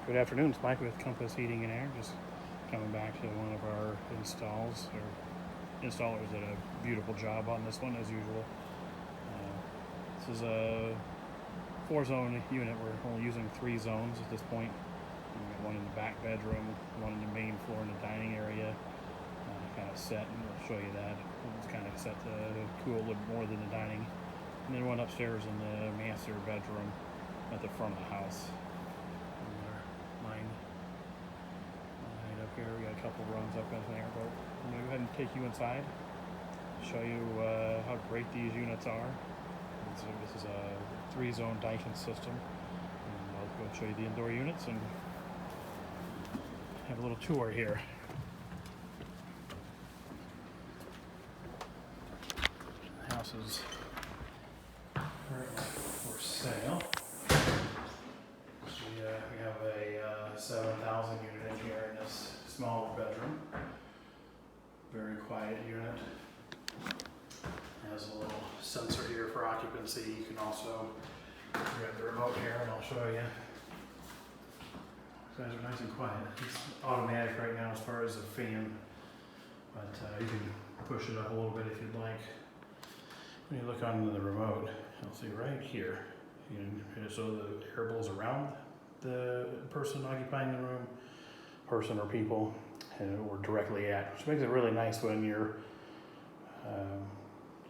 Good afternoon, it's Mike with Compass Heating and Air. Just coming back to one of our installs. Our installers did a beautiful job on this one as usual. This is a 4-zone unit. We're only using 3 zones at this point. We got one in the back bedroom, one in the main floor in the dining area. Kind of set, and we'll show you that. It's kind of set to cool a little more than the dining. And then one upstairs in the master bedroom at the front of the house. Line up here, we got a couple runs up in there, but I'm going to go ahead and take you inside, show you how great these units are. So this is a 3-zone Daikin system, and I'll go show you the indoor units and have a little tour here. The house is currently for sale. We have a 7,000 unit in here in this small bedroom. Very quiet unit. Has a little sensor here for occupancy. You can also grab the remote here and I'll show you. These guys are nice and quiet. It's automatic right now as far as the fan, but you can push it up a little bit if you'd like. When you look onto the remote, you'll see right here. You can show the air blows around the person occupying the room, person or people, or directly at, which makes it really nice when you're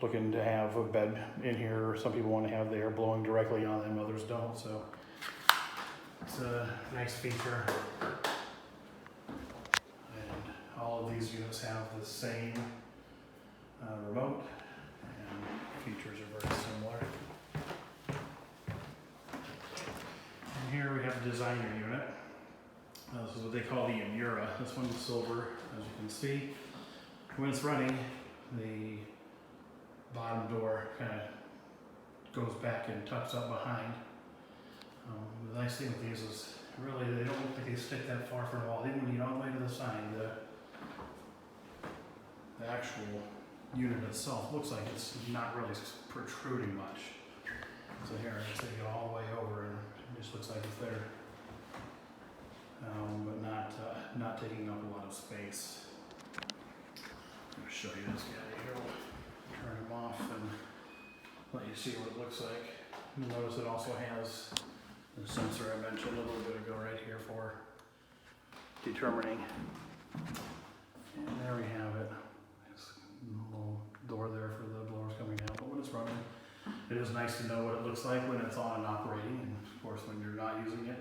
looking to have a bed in here. Some people want to have the air blowing directly on them, others don't, so it's a nice feature. And all of these units have the same remote, and features are very similar. Here we have the designer unit. This is what they call the Emura. This one's silver, as you can see. When it's running, the bottom door kind of goes back and tucks up behind. The nice thing with these is really they don't look like they stick that far from the wall. Even when you get all the way to the side, the actual unit itself looks like it's not really protruding much. So here, I take it all the way over, and it just looks like it's there, but not taking up a lot of space. I'm going to show you this guy here. We'll turn him off and let you see what it looks like. You'll notice it also has the sensor I mentioned a little bit ago right here for determining. And there we have it. There's a little door there for the blowers coming out, but when it's running, it is nice to know what it looks like when it's on and operating, and of course when you're not using it,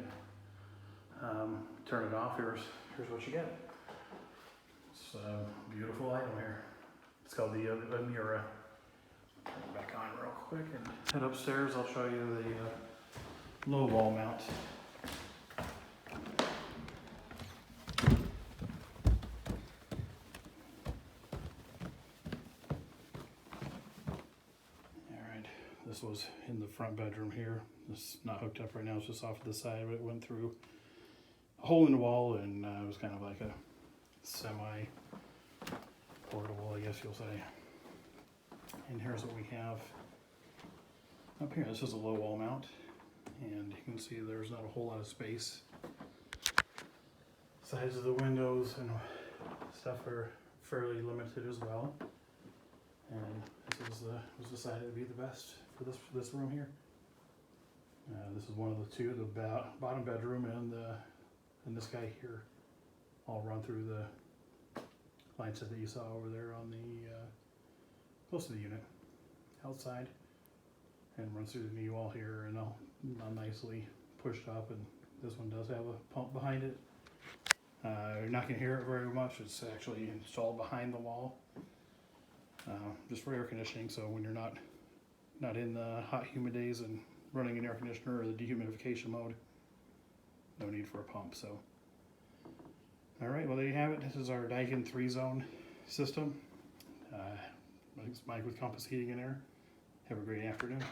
turn it off. Here's what you get. It's a beautiful item here. It's called the Emura. Turn it back on real quick and head upstairs. I'll show you the low wall mount. This was in the front bedroom here. This is not hooked up right now, it's just off to the side, but it went through a hole in the wall, and it was kind of like a semi-portable, I guess you'll say. And here's what we have up here. This is a low wall mount, and you can see there's not a whole lot of space. Sides of the windows and stuff are fairly limited as well. And this was decided to be the best for this room here. This is one of the two, the bottom bedroom and this guy here, all run through the line set that you saw over there on the close to the unit, outside, and runs through the knee wall here, and all nicely pushed up. And this one does have a pump behind it. You're not going to hear it very much. It's actually installed behind the wall. Just for air conditioning, so when you're not in the hot humid days and running an air conditioner or the dehumidification mode, no need for a pump. So alright, well there you have it. This is our Daikin 3-zone system. It's Mike with Compass Heating and Air. Have a great afternoon.